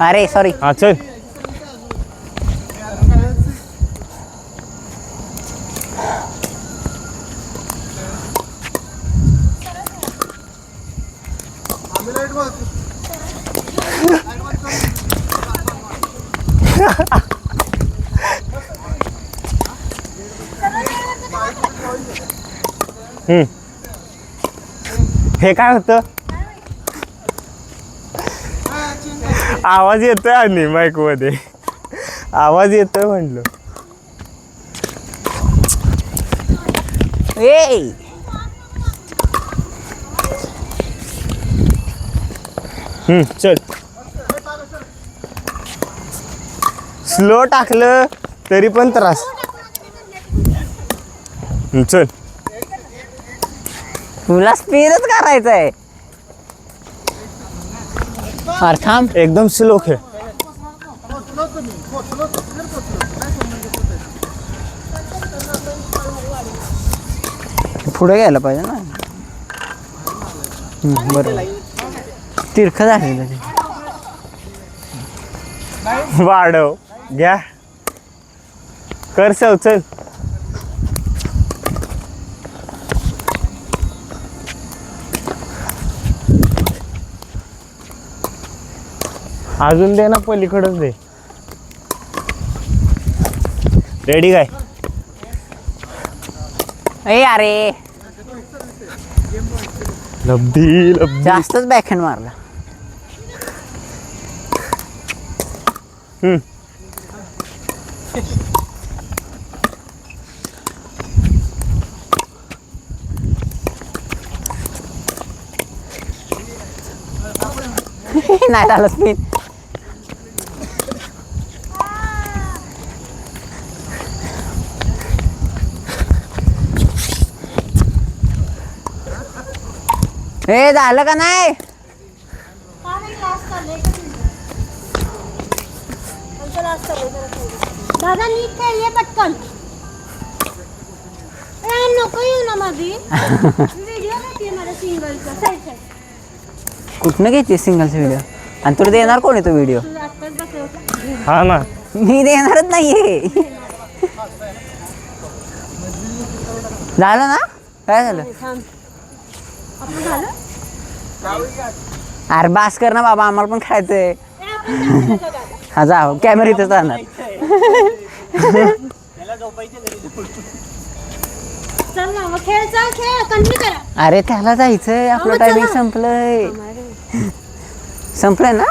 अरे सॉरी. हा चल. हे काय होतं? आवाज येतोय आणि माईक मध्ये आवाज येतोय म्हणलं. ए चल. स्लो टाकलं तरी पण त्रास. चल. तुला स्पीडच करायचंय. अरे थांब. एकदम स्लो खेळ. पुढे घ्यायला पाहिजे ना. बरोबर. तिरखं झालेलं ते. वाढव घ्या कर सव. चल. अजून दे ना पलीकडच दे. रेडी काय? ए अरे लब्धी लब्धी. जास्तच बॅकहँड मारला. नाही झालं स्पीड. हे झालं का नाही? दादा नीट खेळले पटकन. नको येऊ ना माझी व्हिडिओ घेते मला सिंगलचा. साईड साईड कुठनं घेते सिंगलचा व्हिडिओ? आणि तुला देणार कोण आहे तो व्हिडिओ? आत्ताच बसवला. हा ना. मी देणारच नाहीये. झालं ना? काय झालं? आपलं झालं. अरे बास कर ना बाबा, आम्हाला पण खायचंय. हा जा कॅमेरा इथंच राहणार. चल ना मग खेळ. चल खेळ कंटिन्यू करा. अरे त्याला जायचंय. आपलं चला. टायमिंग संपलंय. संपलंय ना?